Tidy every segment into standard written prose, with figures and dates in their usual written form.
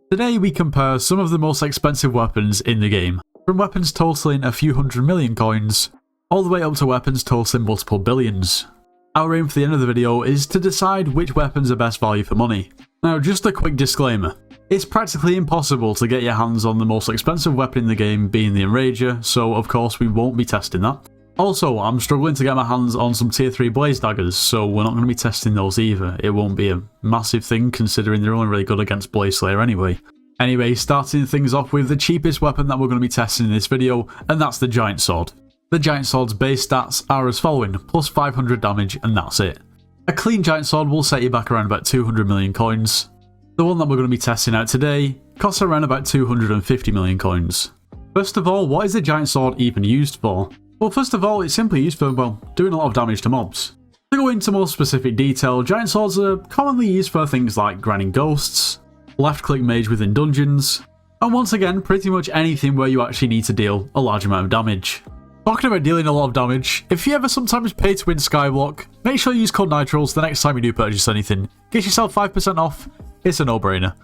Today we compare some of the most expensive weapons in the game, from weapons totaling a few 100 million coins, all the way up to weapons totaling multiple billions. Our aim for the end of the video is to decide which weapons are best value for money. Now just a quick disclaimer, it's practically impossible to get your hands on the most expensive weapon in the game, being the Enrager, so of course we won't be testing that. Also, I'm struggling to get my hands on some tier 3 blaze daggers, so we're not going to be testing those either. It won't be a massive thing considering they're only really good against Blaze Slayer anyway. Anyway, starting things off with the cheapest weapon that we're going to be testing in this video, and that's the Giant Sword. The Giant Sword's base stats are as following, plus 500 damage and that's it. A clean Giant Sword will set you back around about 200 million coins. The one that we're going to be testing out today costs around about 250 million coins. First of all, what is the Giant Sword even used for? Well, first of all, it's simply used for, well, doing a lot of damage to mobs. To go into more specific detail, Giant Swords are commonly used for things like grinding ghosts, left-click mage within dungeons, and once again, pretty much anything where you actually need to deal a large amount of damage. Talking about dealing a lot of damage, if you ever sometimes pay to win Skyblock, make sure you use code NITROS the next time you do purchase anything. Get yourself 5% off, it's a no-brainer.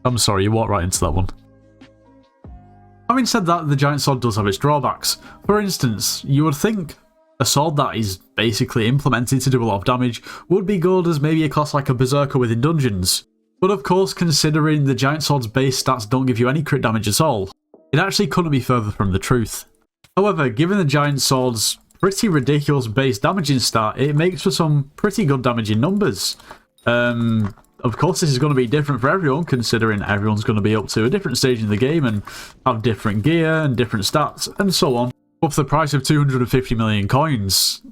I'm sorry, you walked right into that one. Having said that, the Giant Sword does have its drawbacks. For instance, you would think a sword that is basically implemented to do a lot of damage would be good as maybe a class like a Berserker within dungeons. But of course, considering the Giant Sword's base stats don't give you any crit damage at all, it actually couldn't be further from the truth. However, given the Giant Sword's pretty ridiculous base damaging stat, it makes for some pretty good damaging numbers. Of course, this is going to be different for everyone, considering everyone's going to be up to a different stage in the game and have different gear and different stats and so on. But for the price of 250 million coins,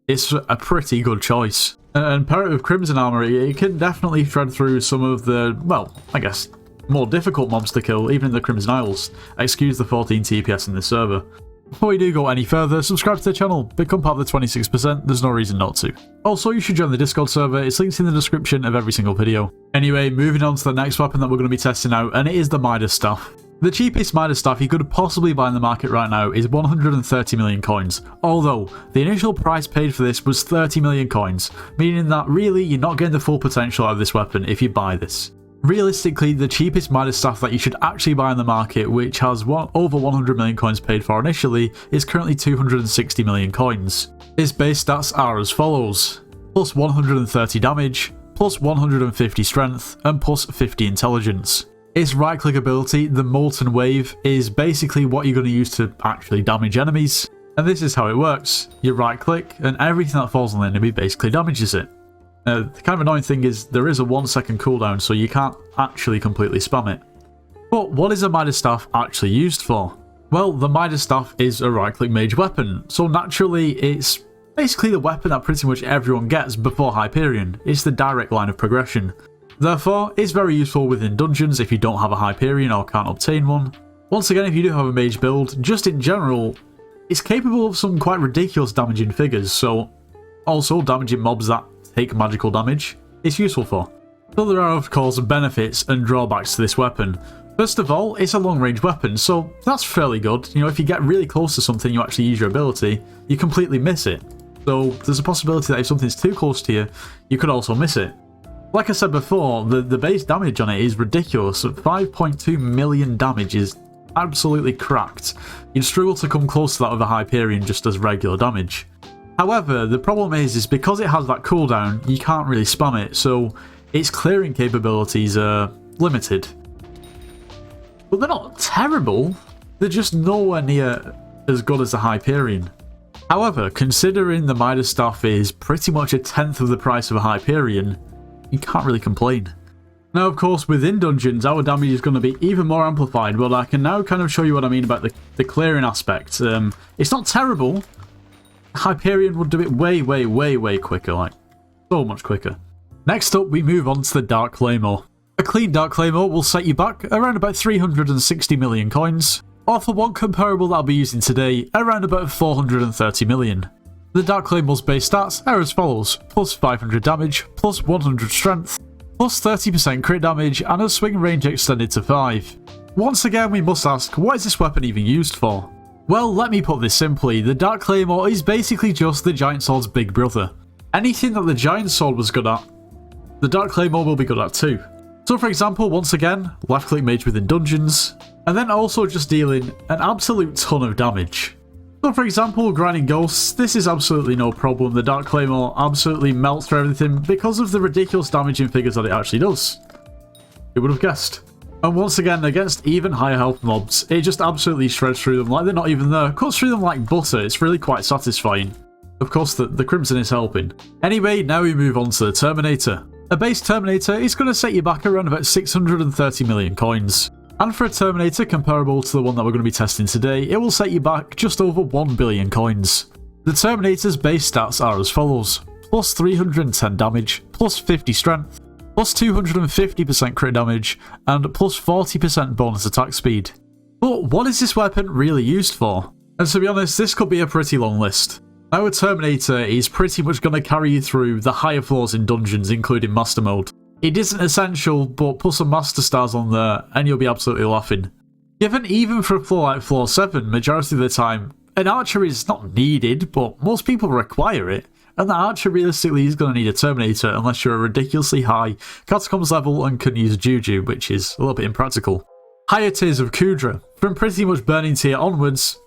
it's a pretty good choice. And paired with Crimson Armor, it can definitely shred through some of the, well, I guess, more difficult mobs to kill, even in the Crimson Isles. Excuse the 14 TPS in this server. Before we do go any further, subscribe to the channel, become part of the 26%, there's no reason not to. Also, you should join the Discord server, it's linked in the description of every single video. Anyway, moving on to the next weapon that we're going to be testing out, and it is the Midas staff. The cheapest Midas staff you could possibly buy in the market right now is 130 million coins, although the initial price paid for this was 30 million coins, meaning that really you're not getting the full potential out of this weapon if you buy this. Realistically, the cheapest Midas staff that you should actually buy in the market, which has over 100 million coins paid for initially, is currently 260 million coins. Its base stats are as follows: plus 130 damage, plus 150 strength, and plus 50 intelligence. Its right click ability, the Molten Wave, is basically what you're going to use to actually damage enemies, and this is how it works. You right click and everything that falls on the enemy basically damages it. The kind of annoying thing is there is a 1 second cooldown, so you can't actually completely spam it. But what is a Midas staff actually used for? Well, the Midas staff is a right click mage weapon, so naturally it's basically the weapon that pretty much everyone gets before Hyperion. It's the direct line of progression. Therefore, it's very useful within dungeons if you don't have a Hyperion or can't obtain one. Once again, if you do have a mage build, just in general, it's capable of some quite ridiculous damaging figures, so also damaging mobs that take magical damage, it's useful for. So there are of course benefits and drawbacks to this weapon. First of all, it's a long range weapon, so that's fairly good. You know, if you get really close to something you actually use your ability, you completely miss it. So there's a possibility that if something's too close to you, you could also miss it. Like I said before, the base damage on it is ridiculous. 5.2 million damage is absolutely cracked. You'd struggle to come close to that with a Hyperion just as regular damage. However, the problem is because it has that cooldown, you can't really spam it, so its clearing capabilities are limited. But they're not terrible, they're just nowhere near as good as the Hyperion. However, considering the Midas staff is pretty much a tenth of the price of a Hyperion, you can't really complain. Now of course, within dungeons, our damage is going to be even more amplified, but I can now kind of show you what I mean about the clearing aspect. It's not terrible. Hyperion would do it way quicker, like so much quicker. Next up, we move on to the Dark Claymore. A clean Dark Claymore will set you back around about 360 million coins, or for one comparable that I'll be using today, around about 430 million. The Dark Claymore's base stats are as follows: plus 500 damage, plus 100 strength, plus 30% crit damage, and a swing range extended to 5. Once again, we must ask, what is this weapon even used for? Well, let me put this simply, the Dark Claymore is basically just the Giant Sword's big brother. Anything that the Giant Sword was good at, the Dark Claymore will be good at too. So for example, once again, left click mage within dungeons, and then also just dealing an absolute ton of damage. So for example, grinding ghosts, this is absolutely no problem. The Dark Claymore absolutely melts through everything because of the ridiculous damaging figures that it actually does. Who would have guessed? And once again, against even higher health mobs, it just absolutely shreds through them like they're not even there. Cuts through them like butter. It's really quite satisfying. Of course, the Crimson is helping. Anyway, now we move on to the Terminator. A base Terminator is going to set you back around about 630 million coins. And for a Terminator comparable to the one that we're going to be testing today, it will set you back just over 1 billion coins. The Terminator's base stats are as follows: plus 310 damage, plus 50 strength, plus 250% crit damage, and plus 40% bonus attack speed. But what is this weapon really used for? And to be honest, this could be a pretty long list. Our Terminator is pretty much going to carry you through the higher floors in dungeons, including Master Mode. It isn't essential, but put some Master Stars on there and you'll be absolutely laughing. Given even for a floor like floor 7, majority of the time, an archer is not needed, but most people require it, and the archer realistically is going to need a Terminator unless you're a ridiculously high Catacombs level and can use Juju, which is a little bit impractical. Higher tiers of Kudra, from pretty much Burning Tier onwards,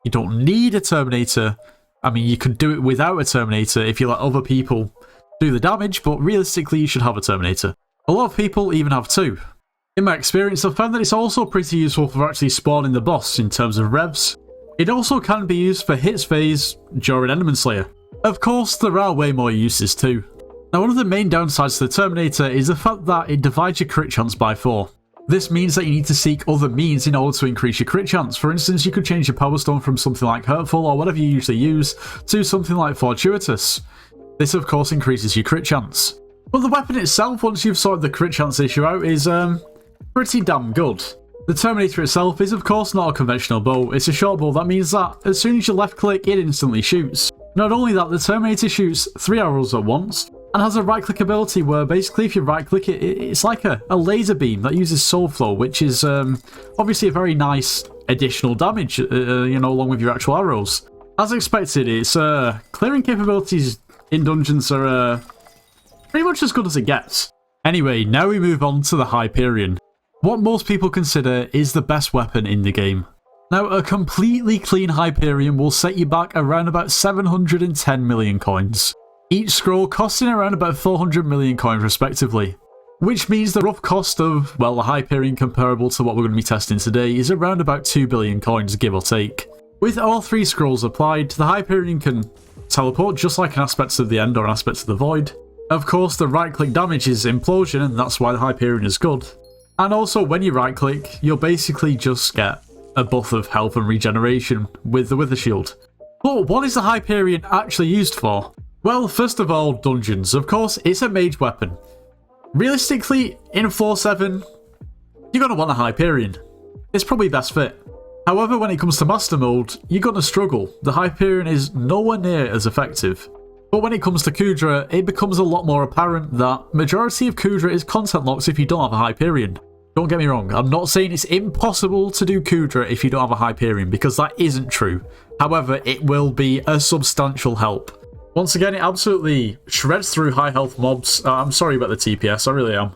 you don't need a Terminator. I mean, you could do it without a Terminator if you let other people do the damage, but realistically you should have a Terminator. A lot of people even have two. In my experience, I've found that it's also pretty useful for actually spawning the boss in terms of revs. It also can be used for hits phase during Enderman Slayer. Of course, there are way more uses too. Now, one of the main downsides to the Terminator is the fact that it divides your crit chance by 4. This means that you need to seek other means in order to increase your crit chance. For instance, you could change your power stone from something like Hurtful or whatever you usually use to something like Fortuitous. This of course increases your crit chance. But the weapon itself, once you've sorted the crit chance issue out, is pretty damn good. The Terminator itself is of course not a conventional bow, it's a short bow. That means that as soon as you left click, it instantly shoots. Not only that, the Terminator shoots 3 arrows at once, and has a right click ability where basically if you right click it, it's like a laser beam that uses soul flow, which is obviously a very nice additional damage, you know, along with your actual arrows. As expected, its clearing capabilities in dungeons are pretty much as good as it gets. Anyway, now we move on to the Hyperion. What most people consider is the best weapon in the game. Now, a completely clean Hyperion will set you back around about 710 million coins. Each scroll costing around about 400 million coins respectively. Which means the rough cost of, well, a Hyperion comparable to what we're going to be testing today is around about 2 billion coins, give or take. With all 3 scrolls applied, the Hyperion can teleport just like an Aspects of the End or an Aspects of the Void. Of course, the right click damage is Implosion, and that's why the Hyperion is good. And also, when you right click, you'll basically just get a buff of health and regeneration with the Wither Shield. But what is the Hyperion actually used for? Well, first of all, dungeons. Of course, it's a mage weapon. Realistically, in floor 7, you're going to want a Hyperion. It's probably best fit. However, when it comes to Master Mode, you're going to struggle. The Hyperion is nowhere near as effective. But when it comes to Kudra, it becomes a lot more apparent that majority of Kudra is content locks if you don't have a Hyperion. Don't get me wrong, I'm not saying it's impossible to do Kudra if you don't have a Hyperion, because that isn't true. However, it will be a substantial help. Once again, it absolutely shreds through high health mobs. I'm sorry about the TPS, I really am.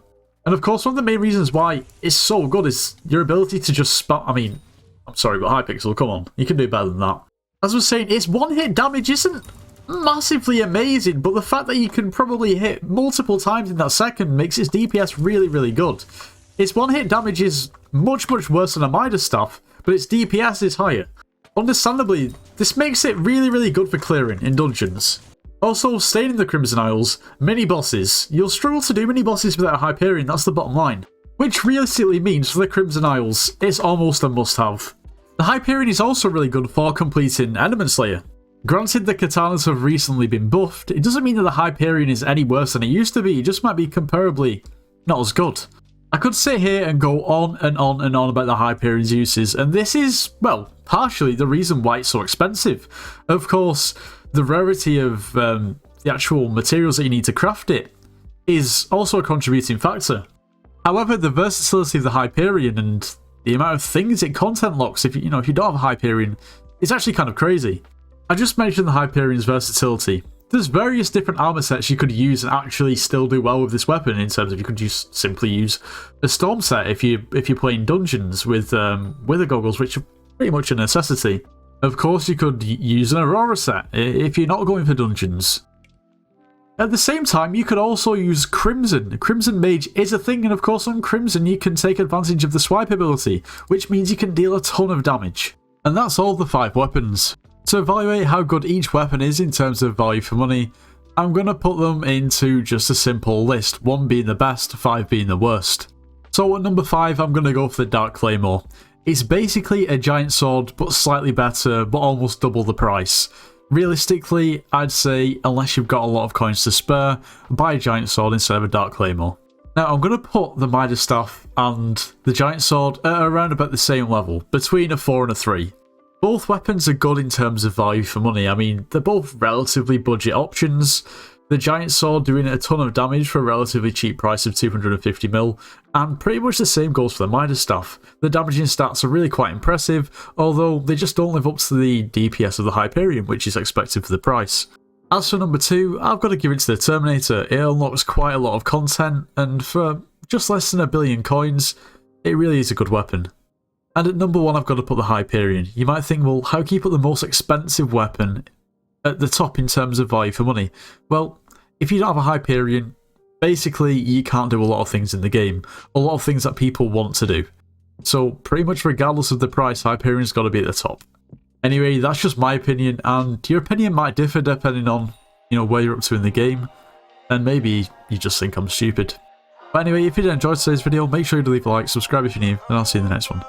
And of course, one of the main reasons why it's so good is your ability to just spam. I mean, I'm sorry, but Hypixel, come on, you can do better than that. As I was saying, its one-hit damage isn't massively amazing, but the fact that you can probably hit multiple times in that second makes its DPS really, really good. Its one-hit damage is much, much worse than a Midas staff, but its DPS is higher. Understandably, this makes it really, really good for clearing in dungeons. Also, staying in the Crimson Isles, mini-bosses. You'll struggle to do mini-bosses without a Hyperion, that's the bottom line. Which realistically means for the Crimson Isles, it's almost a must-have. The Hyperion is also really good for completing Enderman Slayer. Granted, the katanas have recently been buffed, it doesn't mean that the Hyperion is any worse than it used to be, it just might be comparably not as good. I could sit here and go on and on and on about the Hyperion's uses, and this is, well, partially the reason why it's so expensive. Of course, the rarity of the actual materials that you need to craft it is also a contributing factor. However, the versatility of the Hyperion and the amount of things it content locks if you don't have a Hyperion is actually kind of crazy. I just mentioned the Hyperion's versatility. there's various different armor sets you could use and actually still do well with this weapon, in terms of you could just simply use a storm set if you're playing dungeons with wither goggles, which are pretty much a necessity. Of course, you could use an aurora set if you're not going for dungeons. At the same time, you could also use Crimson. Crimson Mage is a thing, and of course on Crimson you can take advantage of the swipe ability, which means you can deal a ton of damage. And that's all the 5 weapons. To evaluate how good each weapon is in terms of value for money, I'm going to put them into just a simple list, 1 being the best, 5 being the worst. So at number 5, I'm going to go for the Dark Claymore. It's basically a giant sword, but slightly better, but almost double the price. Realistically, I'd say, unless you've got a lot of coins to spare, buy a giant sword instead of a Dark Claymore. Now, I'm going to put the Midas staff and the giant sword at around about the same level, between a 4 and a 3. Both weapons are good in terms of value for money. I mean, they're both relatively budget options. The giant sword doing a ton of damage for a relatively cheap price of 250 mil, and pretty much the same goes for the Midas staff. The damaging stats are really quite impressive, although they just don't live up to the DPS of the Hyperion, which is expected for the price. As for number 2, I've got to give it to the Terminator. It unlocks quite a lot of content, and for just less than 1 billion coins, it really is a good weapon. And at number 1, I've got to put the Hyperion. You might think, well, how can you put the most expensive weapon at the top in terms of value for money? Well, if you don't have a Hyperion, basically you can't do a lot of things in the game. A lot of things that people want to do. So pretty much regardless of the price, Hyperion's got to be at the top. Anyway, that's just my opinion, and your opinion might differ depending on, where you're up to in the game. And maybe you just think I'm stupid. But anyway, if you did enjoy today's video, make sure you leave a like, subscribe if you're new, and I'll see you in the next one.